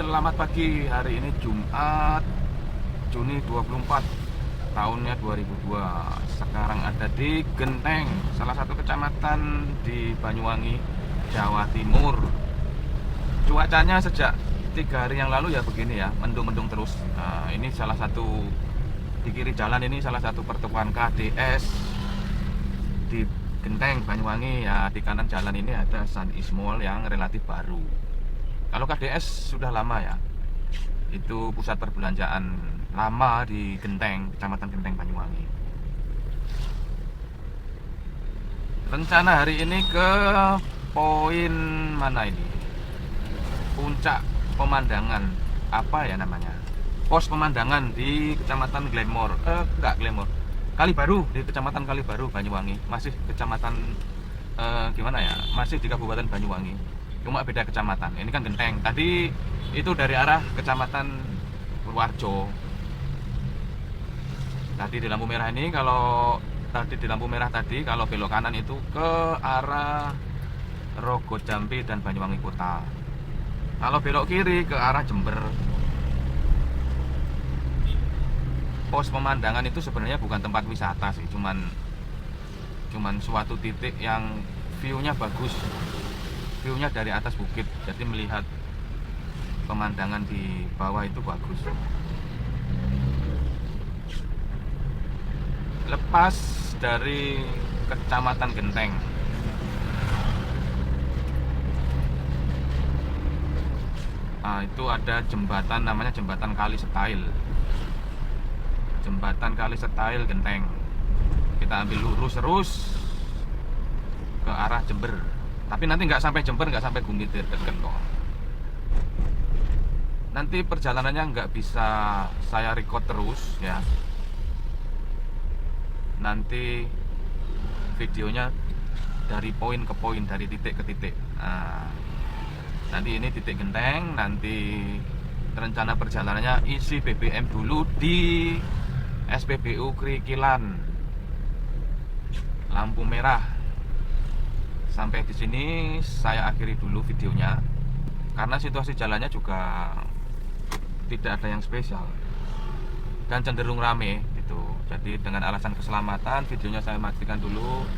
selamat pagi. Hari ini Jumat, Juni 24, tahunnya 2002. Sekarang ada di Genteng, salah satu kecamatan di Banyuwangi, Jawa Timur. Cuacanya sejak 3 hari yang lalu ya begini ya, mendung-mendung terus. Nah, ini salah satu di kiri jalan, ini salah satu pertemuan KDS di Genteng, Banyuwangi ya. Di kanan jalan ini ada Sun East Mall yang relatif baru. Kalau KDS sudah lama ya, itu pusat perbelanjaan lama di Genteng, Kecamatan Genteng, Banyuwangi. Rencana hari ini ke poin mana ini? Puncak pemandangan, apa ya namanya? Pos pemandangan di Kecamatan Glenmore, enggak Glenmore, Kalibaru, di Kecamatan Kalibaru, Banyuwangi. Masih kecamatan gimana ya? Masih di Kabupaten Banyuwangi. Cuma beda kecamatan. Ini kan Genteng. Tadi itu dari arah Kecamatan Purworejo. Tadi di lampu merah ini, kalau tadi di lampu merah tadi, kalau belok kanan itu ke arah Rogo Jampi dan Banyuwangi Kota. Kalau belok kiri ke arah Jember. Pos pemandangan itu sebenarnya bukan tempat wisata sih, cuman suatu titik yang view-nya bagus. View-nya dari atas bukit, jadi melihat pemandangan di bawah itu bagus. Lepas dari Kecamatan Genteng, nah, itu ada jembatan, namanya Jembatan Kali Setail. Jembatan Kali Setail Genteng. Kita ambil lurus terus ke arah Jember. Tapi nanti nggak sampai Jember, nggak sampai Gumitir, deket kok. Nanti perjalanannya nggak bisa saya record terus ya. Nanti videonya dari poin ke poin, dari titik ke titik. Nah, nanti ini titik Genteng. Nanti rencana perjalanannya isi BBM dulu di SPBU Krikilan, lampu merah. Sampai di sini saya akhiri dulu videonya, karena situasi jalannya juga tidak ada yang spesial dan cenderung rame gitu. Jadi dengan alasan keselamatan, videonya saya matikan dulu.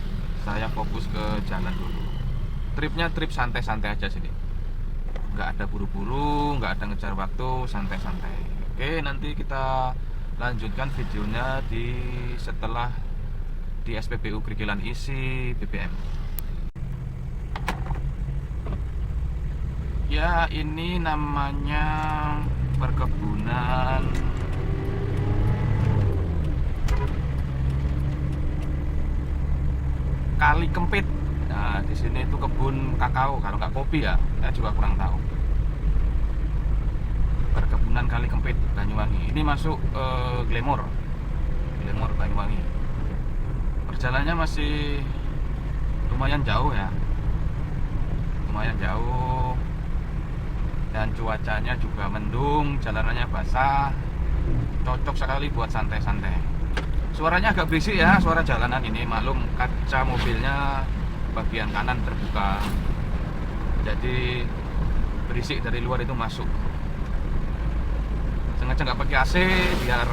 Saya fokus ke jalan dulu. Tripnya trip santai-santai aja sini, nggak ada buru-buru, nggak ada ngejar waktu, santai-santai. Oke, nanti kita lanjutkan videonya setelah di SPBU Krikilan isi BBM. Ya, ini namanya perkebunan Kali Kempit. Nah, di sini itu kebun kakao, kalau nggak kopi ya, saya juga kurang tahu. Perkebunan Kali Kempit, Banyuwangi. Ini masuk Glenmore, Banyuwangi. Perjalanannya masih lumayan jauh ya, lumayan jauh. Dan cuacanya juga mendung, jalanannya basah, cocok sekali buat santai-santai. Suaranya agak berisik ya, suara jalanan ini. Maklum, kaca mobilnya bagian kanan terbuka, jadi berisik dari luar itu masuk. Sengaja nggak pakai AC biar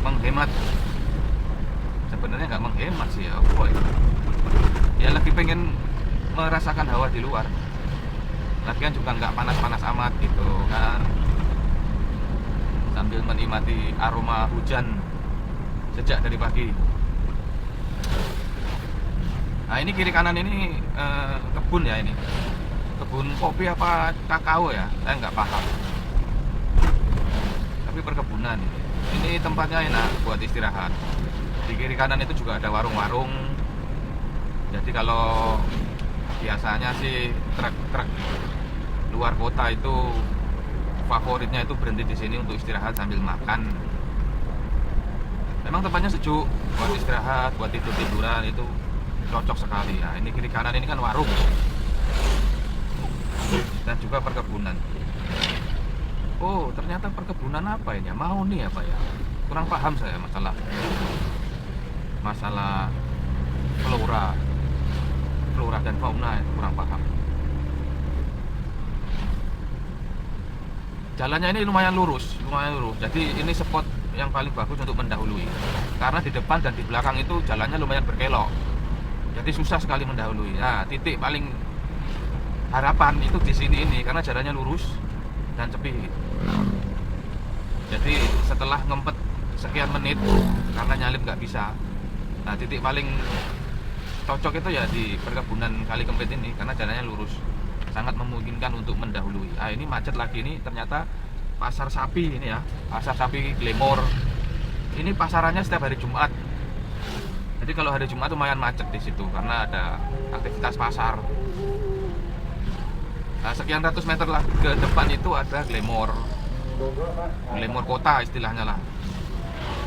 menghemat. Sebenarnya nggak menghemat sih ya, boy. Ya lagi pengen merasakan hawa di luar. Lagian juga nggak panas-panas amat gitu kan, sambil menikmati aroma hujan sejak dari pagi. Nah, ini kiri kanan ini kebun ya, ini kebun kopi apa kakao ya, saya nggak paham. Tapi perkebunan ini tempatnya enak buat istirahat. Di kiri kanan itu juga ada warung-warung. Jadi kalau biasanya sih truk-truk luar kota itu favoritnya itu berhenti di sini untuk istirahat sambil makan. Memang tempatnya sejuk buat istirahat, buat tidur-tiduran, itu cocok sekali ya. Ini kiri kanan ini kan warung dan juga perkebunan. Oh, ternyata perkebunan apa ini? Mau nih apa ya? Kurang paham saya masalah flora dan fauna, kurang paham. Jalannya ini lumayan lurus, jadi ini spot yang paling bagus untuk mendahului, karena di depan dan di belakang itu jalannya lumayan berkelok, jadi susah sekali mendahului. Nah, titik paling harapan itu di sini ini, karena jalannya lurus dan sepi. Jadi setelah ngempet sekian menit karena nyalip nggak bisa, nah titik paling cocok itu ya di perkebunan Kali Kempit ini, karena jalannya lurus, sangat memungkinkan untuk mendahului. Ah, ini macet lagi, ini ternyata pasar sapi ini ya, pasar sapi Glamor. Ini pasarannya setiap hari Jumat. Jadi kalau hari Jumat lumayan macet di situ karena ada aktivitas pasar. Nah, sekian ratus meter lagi ke depan itu ada Glamor kota istilahnya lah.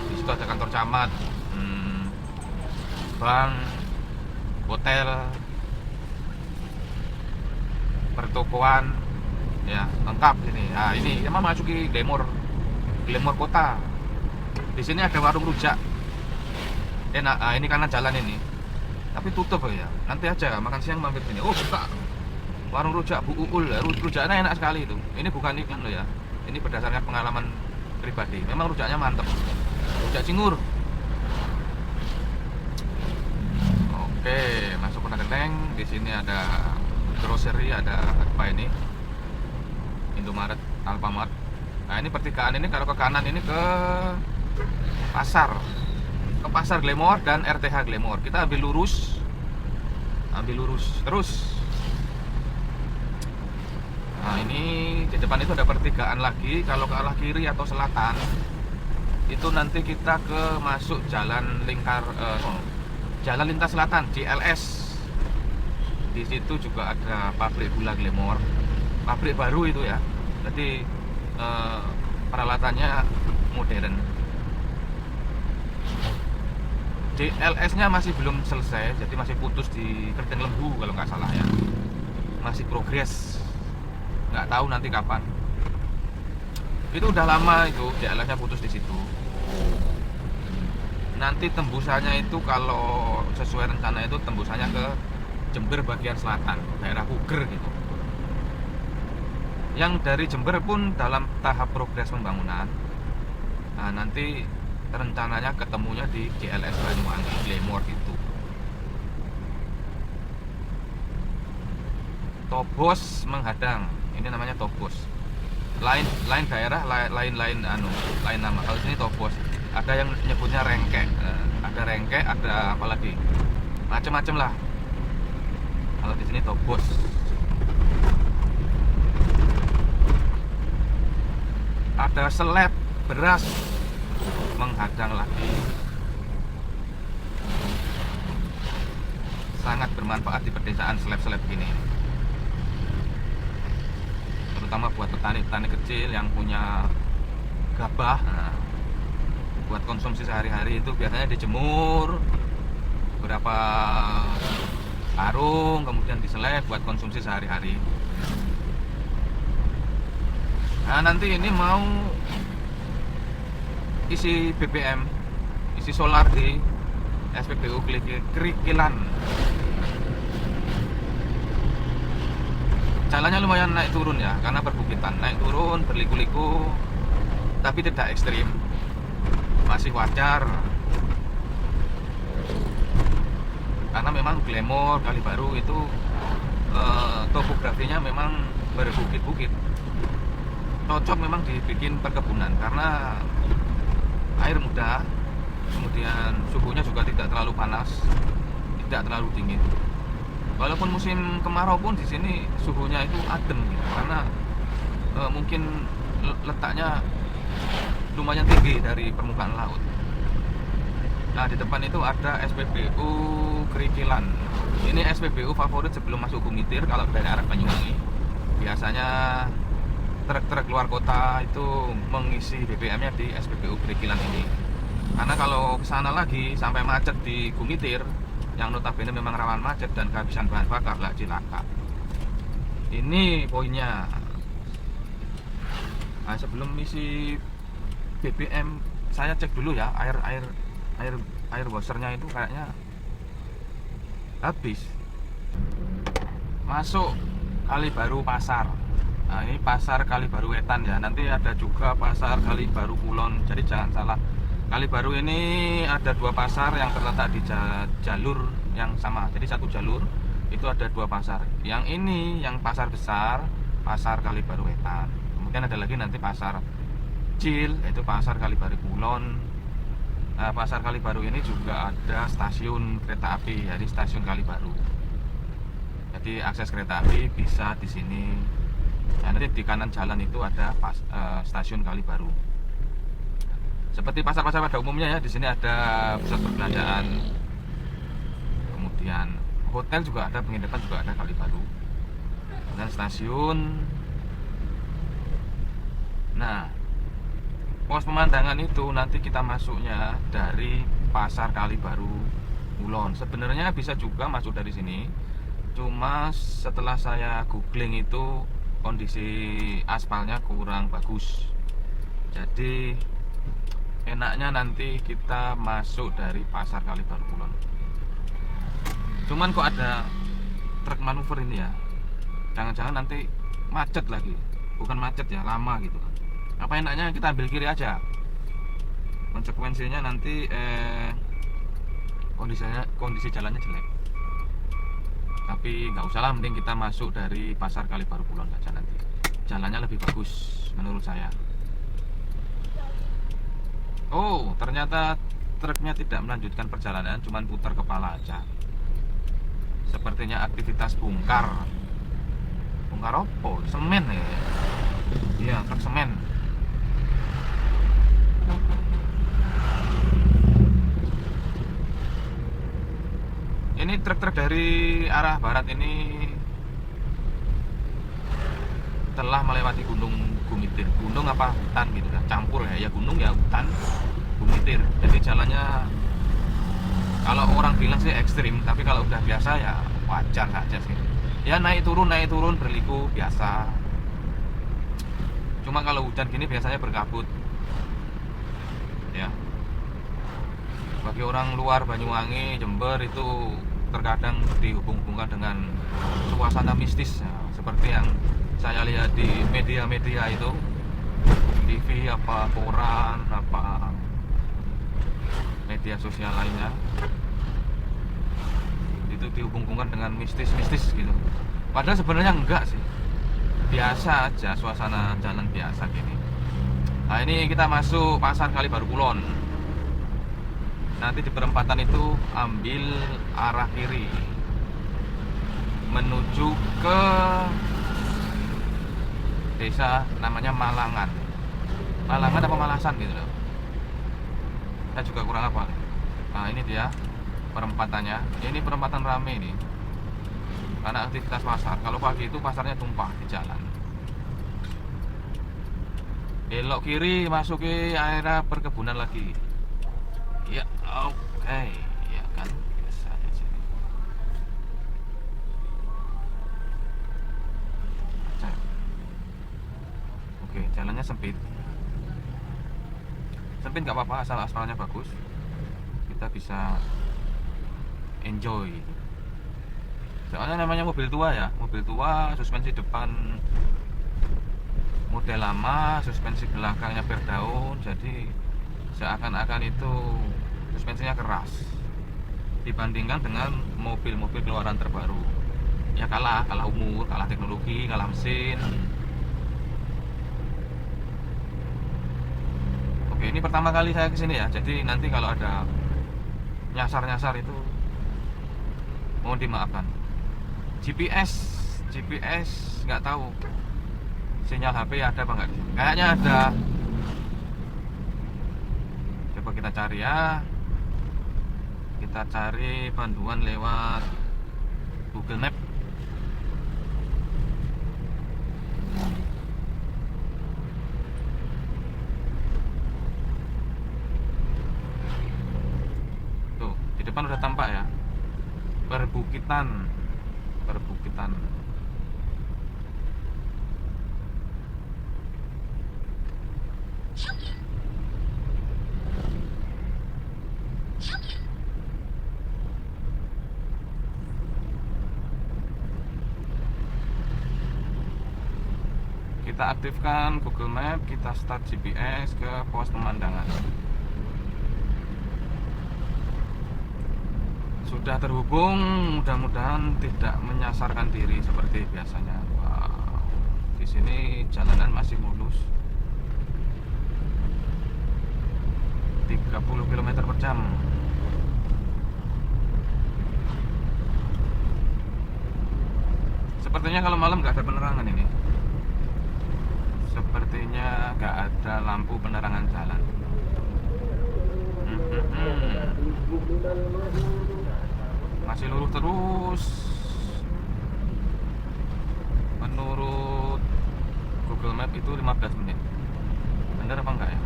Di situ ada kantor camat, bank, hotel, pertokoan, ya lengkap ini. Nah, ini emang masuki Glamor kota. Di sini ada warung rujak enak. Nah, ini kanan jalan ini, tapi tutup ya. Nanti aja makan siang mampir sini. Oh, buka warung rujak Bu Uul. Rujaknya enak sekali itu. Ini bukan iklan loh ya, ini berdasarkan pengalaman pribadi. Memang rujaknya mantep, rujak cingur. Oke, masuk ke Genteng. Di sini ada grocery, ada apa ini, Indomaret, Alfamart. Nah, ini pertigaan ini, kalau ke kanan ini ke pasar Glamor dan RTH Glamor. Kita ambil lurus terus. Nah, ini di depan itu ada pertigaan lagi. Kalau ke arah kiri atau selatan itu nanti kita ke masuk jalan jalan lintas selatan, JLS. Di situ juga ada pabrik gula Glamor, pabrik baru itu ya. Jadi peralatannya modern. JLS-nya masih belum selesai, jadi masih putus di Kerteng Lembu kalau nggak salah ya. Masih progres, nggak tahu nanti kapan. Itu udah lama itu JLS-nya putus di situ. Nanti tembusannya itu kalau sesuai rencana itu tembusannya ke Jember bagian selatan, daerah Puger gitu. Yang dari Jember pun dalam tahap progres pembangunan. Nah, nanti rencananya ketemunya di JLS Banyuwangi Glamor gitu. Tobos menghadang, ini namanya Tobos. Lain daerah, lain nama. Kalau sini Tobos. Ada yang nyebutnya Rengkek, ada apa lagi, macam-macam lah. Kalau di sini Tobos. Ada seleb beras menghadang lagi, sangat bermanfaat di pedesaan seleb gini, terutama buat petani kecil yang punya gabah. Nah, buat konsumsi sehari-hari itu biasanya dijemur beberapa karung, kemudian diseleb buat konsumsi sehari-hari. Nah, nanti ini mau isi BBM, isi solar di SPBU Krikilan. Jalannya lumayan naik turun ya, karena perbukitan, naik turun berliku-liku, tapi tidak ekstrim, masih wajar. Karena memang Glamor Kali Baru itu topografinya memang berbukit-bukit, cocok memang dibikin perkebunan karena air mudah, kemudian suhunya juga tidak terlalu panas, tidak terlalu dingin. Walaupun musim kemarau pun di sini suhunya itu adem gitu, karena mungkin letaknya lumayan tinggi dari permukaan laut. Nah, di depan itu ada SPBU Krikilan. Ini SPBU favorit sebelum masuk Gumitir kalau dari arah Banyuwangi. Biasanya truk-truk luar kota itu mengisi BBM-nya di SPBU Krikilan ini. Karena kalau kesana lagi sampai macet di Gumitir, yang notabene memang rawan macet dan kehabisan bahan bakar, lah cilaka. Ini poinnya. Nah, sebelum isi BBM saya cek dulu ya, air washernya itu kayaknya habis. Masuk Kali Baru pasar. Nah, ini pasar Kalibaru Wetan ya. Nanti ada juga pasar Kalibaru Kulon. Jadi jangan salah. Kalibaru ini ada dua pasar yang terletak di jalur yang sama. Jadi satu jalur itu ada dua pasar. Yang ini yang pasar besar, pasar Kalibaru Wetan. Kemudian ada lagi nanti pasar kecil, yaitu pasar Kalibaru Kulon. Nah, pasar Kalibaru ini juga ada stasiun kereta api, jadi stasiun Kalibaru. Jadi akses kereta api bisa di sini. Nah, nanti di kanan jalan itu ada stasiun Kalibaru. Seperti pasar-pasar pada umumnya ya, di sini ada pusat perbelanjaan. Kemudian hotel juga ada, penginapan juga ada Kalibaru. Dan stasiun. Nah, pos pemandangan itu nanti kita masuknya dari pasar Kalibaru Kulon. Sebenarnya bisa juga masuk dari sini. Cuma setelah saya googling itu kondisi aspalnya kurang bagus. Jadi enaknya nanti kita masuk dari pasar Kalibaru Kulon. Cuman kok ada truk manuver ini ya. Jangan-jangan nanti macet lagi. Bukan macet ya, lama gitu. Apa enaknya kita ambil kiri aja. Konsekuensinya nanti kondisi jalannya jelek. Tapi nggak usah lah, mending kita masuk dari pasar Kalibaru Kulon aja nanti. Jalannya lebih bagus menurut saya. Oh, ternyata truknya tidak melanjutkan perjalanan, cuman putar kepala aja. Sepertinya aktivitas bongkar. Bongkar apa? Semen ya? Iya, truk semen. Ini truk-truk dari arah barat ini telah melewati gunung Gumitir. Gunung apa hutan gitu kan, campur ya, ya gunung ya hutan, Gumitir. Jadi jalannya kalau orang bilang sih ekstrim, tapi kalau udah biasa ya wajar saja sih. Ya naik turun berliku biasa. Cuma kalau hujan gini biasanya berkabut. Ya. Bagi orang luar Banyuwangi, Jember itu terkadang dihubung-hubungkan dengan suasana mistis ya, seperti yang saya lihat di media-media itu, TV apa koran apa media sosial lainnya, itu dihubung-hubungkan dengan mistis-mistis gitu. Padahal sebenarnya enggak sih, biasa aja, suasana jalan biasa gini. Nah, ini kita masuk pasar Kalibaru Kulon. Nanti di perempatan itu ambil arah kiri menuju ke desa namanya Malangan. Malangan apa Malasan gitu loh. Saya juga kurang apa. Nah, ini dia perempatannya. Ini perempatan rame ini. Karena aktivitas pasar. Kalau pagi itu pasarnya tumpah di jalan. Belok kiri masuk ke area perkebunan lagi. Ya, oke. Ya kan, biasa aja. Oke, jalannya sempit. Sempit nggak apa-apa, asal aspalnya bagus. Kita bisa enjoy. Soalnya namanya mobil tua ya, mobil tua, suspensi depan model lama, suspensi belakangnya berdaun, jadi seakan-akan itu suspensinya keras dibandingkan dengan mobil-mobil keluaran terbaru. Ya kalah umur, kalah teknologi, kalah mesin. Oke, ini pertama kali saya kesini ya, jadi nanti kalau ada nyasar-nyasar itu mohon dimaafkan. GPS nggak tahu sinyal HP ada apa nggak? Kayaknya ada. Coba kita cari ya. Kita cari panduan lewat Google Map. Tuh, di depan udah tampak ya. Perbukitan. Kita aktifkan Google Map, kita start GPS ke pos pemandangan. Sudah terhubung, mudah-mudahan tidak menyasarkan diri seperti biasanya. Wow, di sini jalanan masih mulus. 30 km per jam. Sepertinya kalau malam nggak ada penerangan ini. Sepertinya nggak ada lampu penerangan jalan. Masih lurus terus. Menurut Google Map itu 15 menit. Benar apa enggak ya?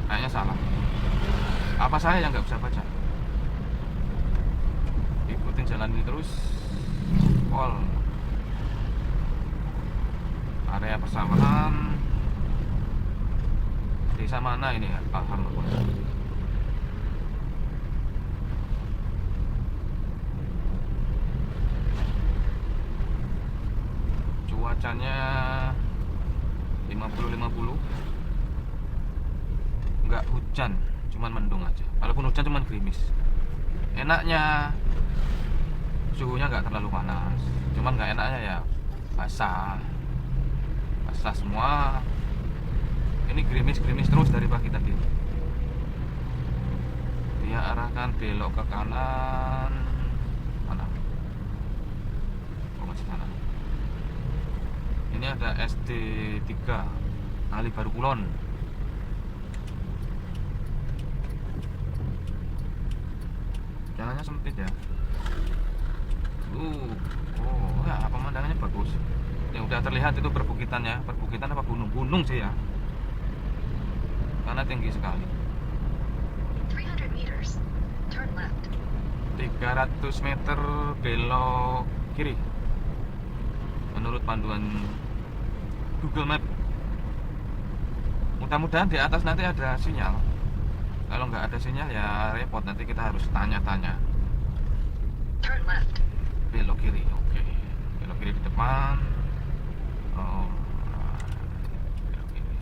Kayaknya salah. Apa saya yang nggak bisa baca? Ikutin jalan ini terus. Pol. Area persawahan. Desa mana ini ya? Alhamdulillah. Cuacanya 50-50. Nggak hujan, cuman mendung aja. Walaupun hujan cuman gerimis. Enaknya suhunya nggak terlalu panas, cuman nggak enaknya ya basah semua. Ini gerimis terus dari pagi tadi. Dia arahkan belok ke kanan. Mana? Oh, masih kanan. Ini ada SD 3 Ali Baru Kulon. Jalannya sempit ya. Ya, pemandangannya bagus. Yang udah terlihat itu perbukitannya. Perbukitan apa gunung sih ya. Karena tinggi sekali. 300 meters, turn left. 300 meter belok kiri. Menurut panduan Google Map. Mudah-mudahan di atas nanti ada sinyal. Kalau nggak ada sinyal ya repot, nanti kita harus tanya-tanya. Turn left. Belok kiri, oke. Belok kiri di depan. Oh, belok kiri.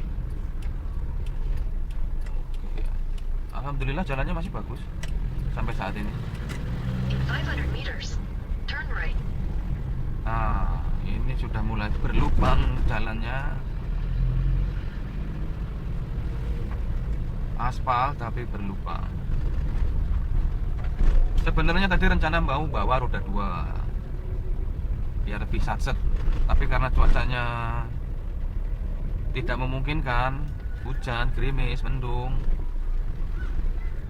Oke. Alhamdulillah jalannya masih bagus sampai saat ini. In 500 meters, turn right. Nah, ini sudah mulai berlubang jalannya. Aspal tapi berlubang. Sebenarnya tadi rencana mau bawa roda 2 biar lebih satset, tapi karena cuacanya tidak memungkinkan, hujan, gerimis, mendung,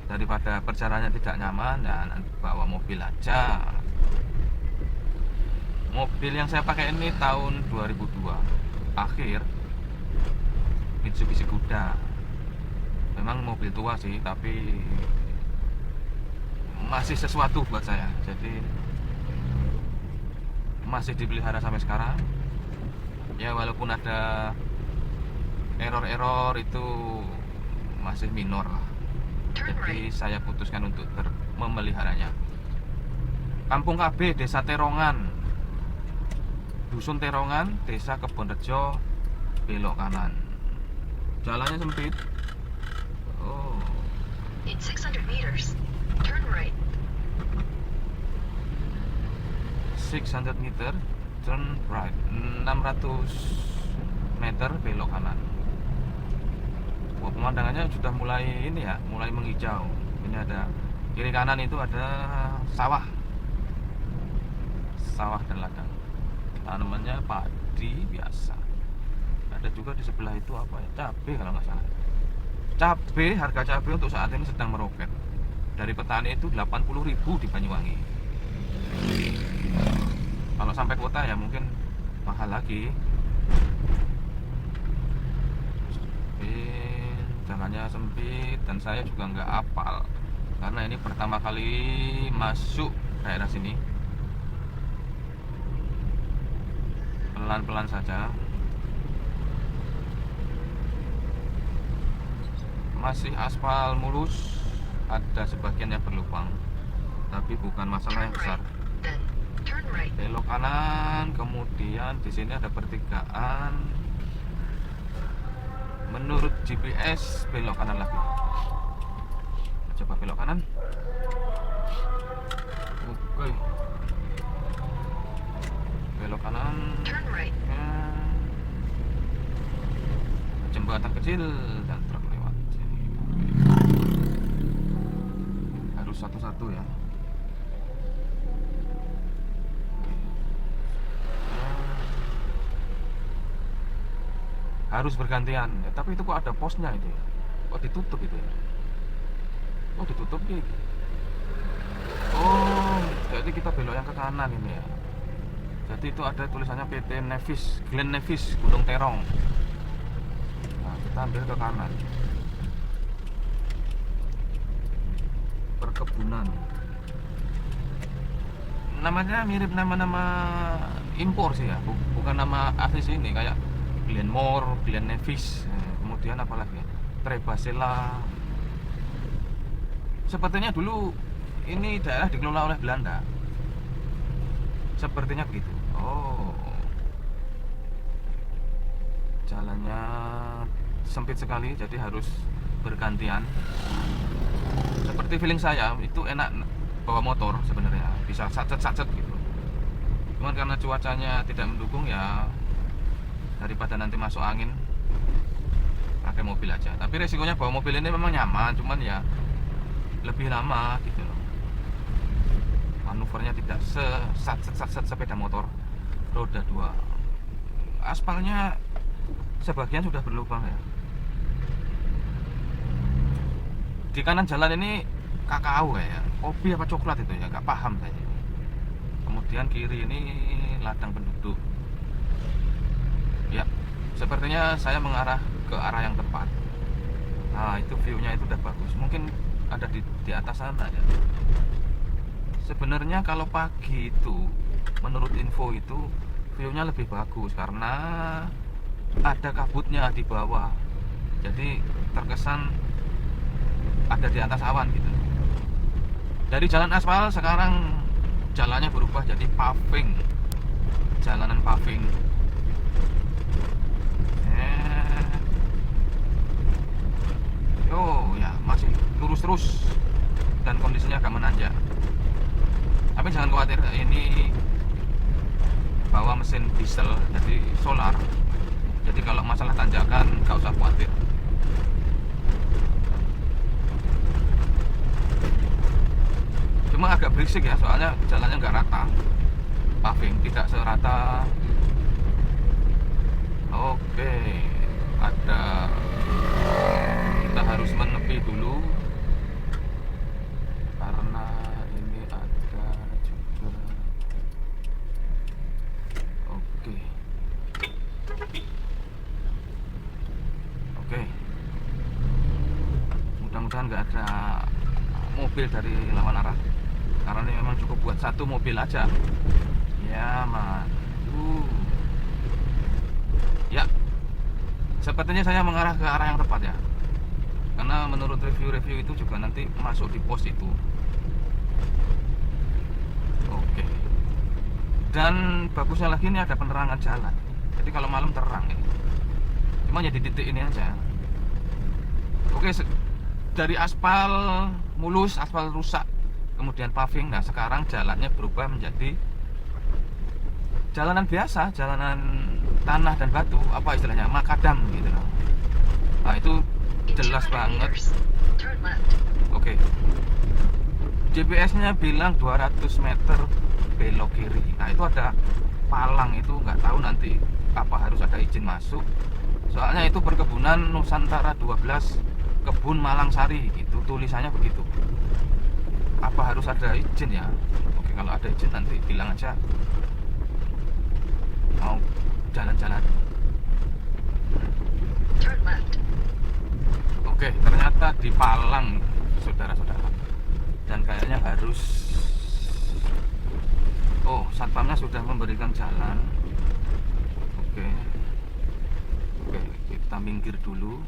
daripada perjalanannya tidak nyaman, ya nanti bawa mobil aja. Mobil yang saya pakai ini tahun 2002 akhir, Mitsubishi Kuda. Memang mobil tua sih, tapi masih sesuatu buat saya. Jadi masih dipelihara sampai sekarang. Ya walaupun ada error-error itu masih minor lah. Jadi saya putuskan untuk memeliharanya. Kampung KB, Desa Terongan, Dusun Terongan, Desa Kebonrejo, belok kanan. Jalannya sempit. Oh. In 600 meters, turn right. 600 meter, turn right. 600 meter belok kanan. Wah, pemandangannya sudah mulai ini ya, mulai menghijau. Ini ada kiri kanan itu ada sawah dan ladang. Tanamannya padi biasa. Ada juga di sebelah itu apa ya? Cabai kalau nggak salah. Cabai, harga cabai untuk saat ini sedang meroket. Dari petani itu 80.000 di Banyuwangi. Kalau sampai kota ya mungkin mahal lagi. Jalannya sempit dan saya juga nggak hafal karena ini pertama kali masuk daerah sini. Pelan-pelan saja. Masih aspal mulus, ada sebagian yang berlubang, tapi bukan masalah yang besar. Then turn right. belok kanan, kemudian di sini ada pertigaan. Menurut GPS belok kanan lagi. Coba belok kanan. Oke. Belok kanan. Turn right. Jembatan kecil dan truk lewat. Harus satu-satu ya. Harus bergantian ya, tapi itu kok ada posnya itu ya, kok ditutup itu ya, oh ditutup ya. Oh jadi kita belok yang ke kanan ini ya, jadi itu ada tulisannya PT Nevis, Glen Nevis Gunung Terong. Nah kita ambil ke kanan, perkebunan, namanya mirip nama-nama impor sih ya, bukan nama asli sini, kayak Glenmore, Glen Nevis, kemudian apa lagi? Trebasela. Sepertinya dulu ini daerah dikelola oleh Belanda. Sepertinya begitu. Oh, jalannya sempit sekali, jadi harus bergantian. Seperti feeling saya itu enak bawa motor sebenarnya, bisa sacet-sacet gitu. Cuman karena cuacanya tidak mendukung ya, daripada nanti masuk angin pakai mobil aja. Tapi resikonya bawa mobil ini memang nyaman, cuman ya lebih lama gitu loh, manuvernya tidak sesat sepeda motor roda 2. Aspalnya sebagian sudah berlubang ya. Di kanan jalan ini kakao ya, kopi apa coklat itu ya, nggak paham saya. Kemudian kiri ini ladang penduduk. Ya, sepertinya saya mengarah ke arah yang tepat. Nah, itu view-nya itu udah bagus. Mungkin ada di atas sana ya. Sebenarnya kalau pagi itu, menurut info itu view-nya lebih bagus karena ada kabutnya di bawah. Jadi terkesan ada di atas awan gitu. Dari jalan aspal sekarang jalannya berubah jadi paving. Jalanan paving. Oh ya, masih lurus terus dan kondisinya agak menanjak. Tapi jangan khawatir, ini bawa mesin diesel jadi solar. Jadi kalau masalah tanjakan nggak usah khawatir. Cuma agak berisik ya, soalnya jalannya nggak rata. Paving tidak serata. Oke, ada, kita harus menepi dulu karena ini ada juga. Oke, oke, mudah-mudahan nggak ada mobil dari lawan arah, karena ini memang cukup buat satu mobil aja ya man. Ya, sepertinya saya mengarah ke arah yang tepat ya, karena menurut review-review itu juga nanti masuk di pos itu. Oke, dan bagusnya lagi ini ada penerangan jalan, jadi kalau malam terang ini. Cuma ya di titik ini aja. Oke, dari aspal mulus, aspal rusak, kemudian paving. Nah sekarang jalannya berubah menjadi jalanan biasa, jalanan tanah dan batu, apa istilahnya, makadam gitu loh. Nah itu jelas banget. Turn left. Oke, GPS-nya bilang 200 meter belok kiri. Nah itu ada palang, itu nggak tahu nanti apa harus ada izin masuk. Soalnya itu perkebunan Nusantara 12 Kebun Malangsari, gitu tulisannya begitu. Apa harus ada izin ya? Oke, kalau ada izin nanti bilang aja mau jalan-jalan. Turn left. Oke, ternyata di palang saudara-saudara. Dan kayaknya harus, oh satpamnya sudah memberikan jalan. Oke, oke, kita minggir dulu.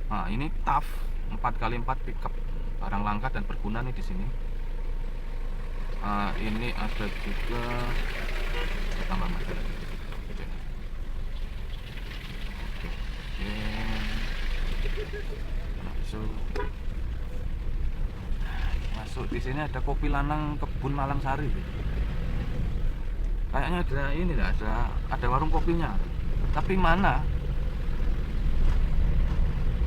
Nah ini TAF 4x4 pickup. barang langka dan berguna nih di sini. Ini ada juga tambah material. Oke. Masuk. Masuk di sini ada kopi lanang kebun Malang Sari. Kayaknya ada ini lah, ada warung kopinya. Tapi mana?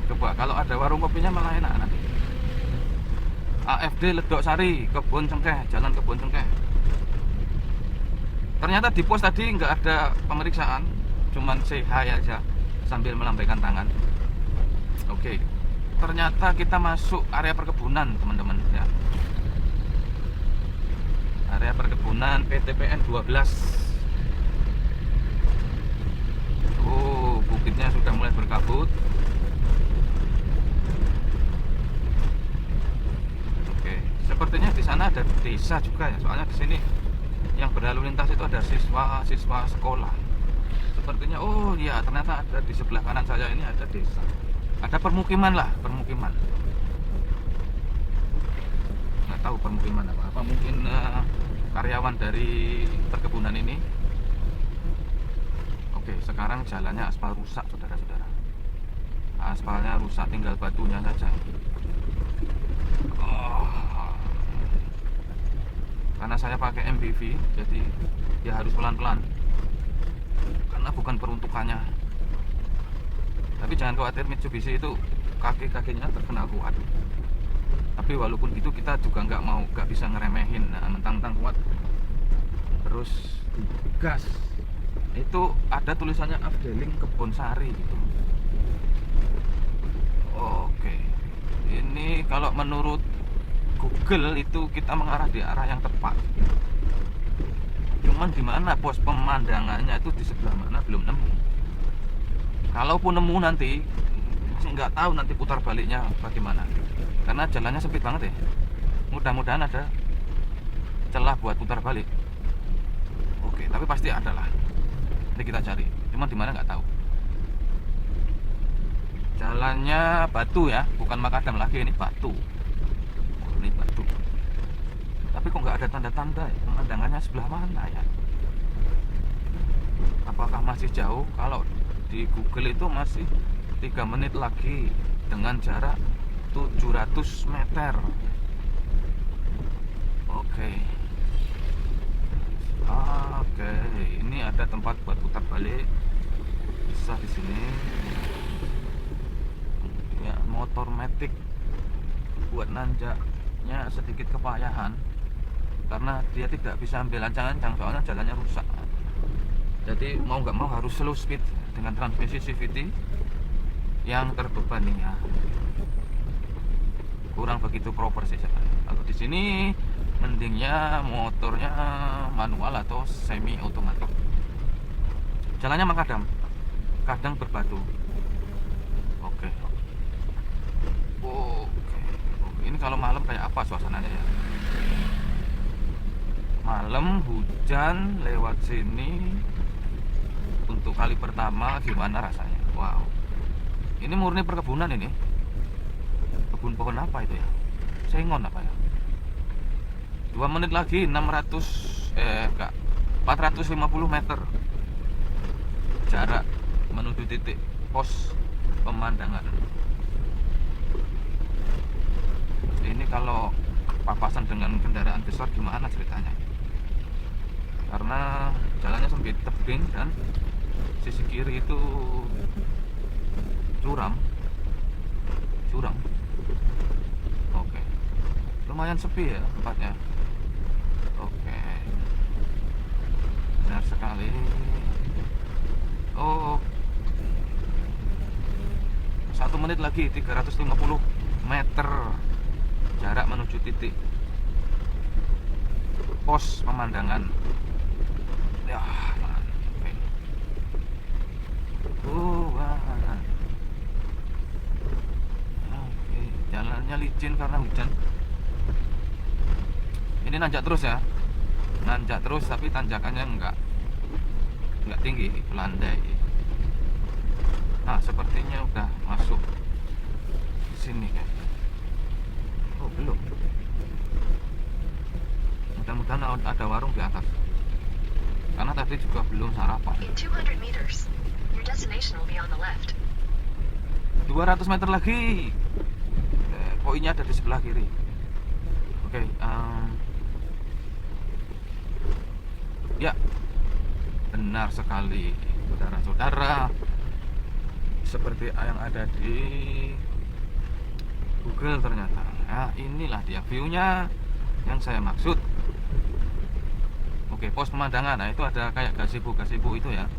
Coba kalau ada warung kopinya malah enak nanti. AFD Ledok Sari, Kebon Cengkeh, Jalan Kebon Cengkeh. Ternyata di pos tadi nggak ada pemeriksaan, cuman say hi aja sambil melambaikan tangan. Oke, ternyata kita masuk area perkebunan teman-teman ya. Area perkebunan PTPN 12. Oh, bukitnya sudah mulai berkabut. Sepertinya di sana ada desa juga ya, soalnya di sini yang berlalu lintas itu ada siswa sekolah. Sepertinya, oh iya, ternyata ada di sebelah kanan saya ini ada desa, ada permukiman lah, permukiman. Nggak tahu permukiman apa mungkin karyawan dari perkebunan ini. Oke, sekarang jalannya aspal rusak, saudara-saudara. Aspalnya rusak, tinggal batunya saja. Karena saya pakai MPV, jadi ya harus pelan-pelan karena bukan peruntukannya. Tapi jangan khawatir, Mitsubishi itu kaki-kakinya terkena kuat. Tapi walaupun itu kita juga nggak bisa ngeremehin. Nah, mentang-mentang kuat terus gas. Itu ada tulisannya Afdeling Kebon Sari gitu. Oke, ini kalau menurut Google itu kita mengarah di arah yang tepat. Cuman di mana pos pemandangannya itu di sebelah mana belum nemu. Kalaupun nemu nanti nggak tahu nanti putar baliknya bagaimana. Karena jalannya sempit banget ya. Mudah-mudahan ada celah buat putar balik. Oke, tapi pasti ada lah. Nanti kita cari. Cuman di mana nggak tahu. Jalannya batu ya, bukan makadam lagi, ini batu. Ini batu. Tapi kok nggak ada tanda-tanda ya? Pemandangannya sebelah mana ya? Apakah masih jauh? Kalau di Google itu masih 3 menit lagi dengan jarak 700 meter. Oke. Oke, ini ada tempat buat putar balik. Bisa di sini. Ya, motor matic buat nanjak sedikit kepayahan karena dia tidak bisa ambil lancang-lancang soalnya jalannya rusak. Jadi mau nggak mau harus slow speed dengan transmisi CVT yang terbebani ya. Kurang begitu proper sih. Kalau di sini mendingnya motornya manual atau semi otomatis. Jalannya makadam, kadang berbatu. Oke. Ini kalau malam kayak apa suasananya ya? Malam hujan lewat sini untuk kali pertama, gimana rasanya? Wow. Ini murni perkebunan ini. Kebun pohon apa itu ya? Sengon apa ya? 2 menit lagi 450 meter jarak menuju titik pos pemandangan. Ini kalau papasan dengan kendaraan besar gimana ceritanya? Karena jalannya sempit, tebing, dan sisi kiri itu curam. Oke, lumayan sepi ya tempatnya. Oke, benar sekali. Oh, 1 menit lagi 350 meter jarak menuju titik pos pemandangan. Ya, oke. Oke, jalannya licin karena hujan. Ini nanjak terus ya, nanjak terus tapi tanjakannya enggak tinggi, landai. Nah, sepertinya udah masuk sini kan. Oh, belum. Mudah-mudahan ada warung di atas. Karena tadi juga belum sarapan. In 200 meters, your destination will be on the left. 200 meter lagi. Poinnya ada di sebelah kiri. Oke, ya, benar sekali, saudara-saudara. Seperti yang ada di Google ternyata. Nah, inilah dia view-nya yang saya maksud. Oke, pos pemandangan. Nah, itu ada kayak gazebo itu ya.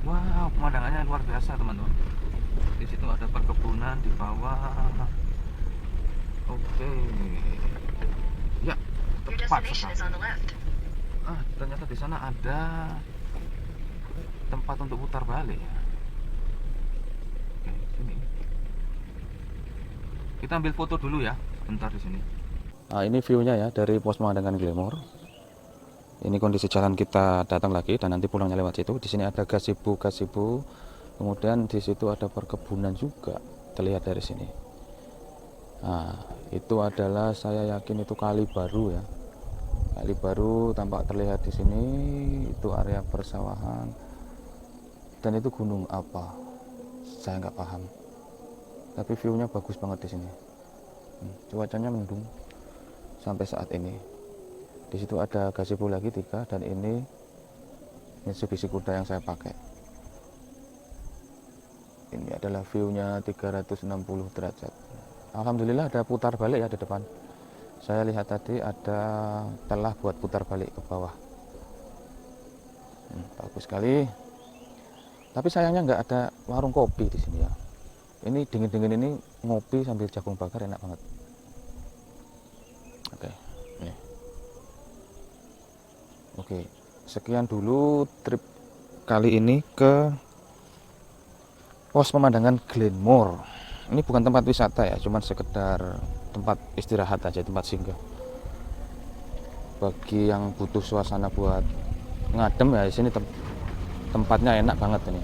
Wow, pemandangannya luar biasa, teman-teman. Di situ ada perkebunan di bawah. Oke. Ya, Your tepat destination sekali. is on the left. Ternyata di sana ada tempat untuk putar balik. Oke, sini. Kita ambil foto dulu ya, sebentar di sini. Nah, ini view-nya ya dari pos pemandangan Glamour. Ini kondisi jalan kita datang lagi dan nanti pulangnya lewat situ. Di sini ada gazebo. Kemudian di situ ada perkebunan juga terlihat dari sini. Nah, itu adalah saya yakin itu kali baru ya. Kali baru tampak terlihat di sini. Itu area persawahan. Dan itu gunung apa? Saya nggak paham. Tapi view-nya bagus banget di sini. Cuacanya mendung sampai saat ini. Di situ ada gazebo lagi 3 dan ini Mitsubishi kuda yang saya pakai. Ini adalah view-nya 360 derajat. Alhamdulillah ada putar balik ya di depan. Saya lihat tadi ada telah buat putar balik ke bawah. Bagus sekali. Tapi sayangnya nggak ada warung kopi di sini ya. Ini dingin-dingin ini ngopi sambil jagung bakar enak banget. Oke, ini. Oke, sekian dulu trip kali ini ke pos pemandangan Glamour. Ini bukan tempat wisata ya, cuman sekedar tempat istirahat aja, tempat singgah. Bagi yang butuh suasana buat ngadem ya, di sini tempatnya enak banget ini.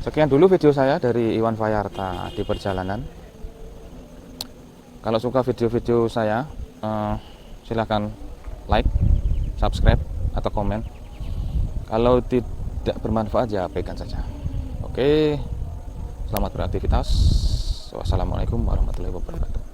Sekian dulu video saya dari Iwan Fayarta di perjalanan. Kalau suka video-video saya, silahkan like, subscribe, atau komen. Kalau tidak bermanfaat ya abaikan saja. Oke, selamat beraktivitas. Wassalamualaikum warahmatullahi wabarakatuh.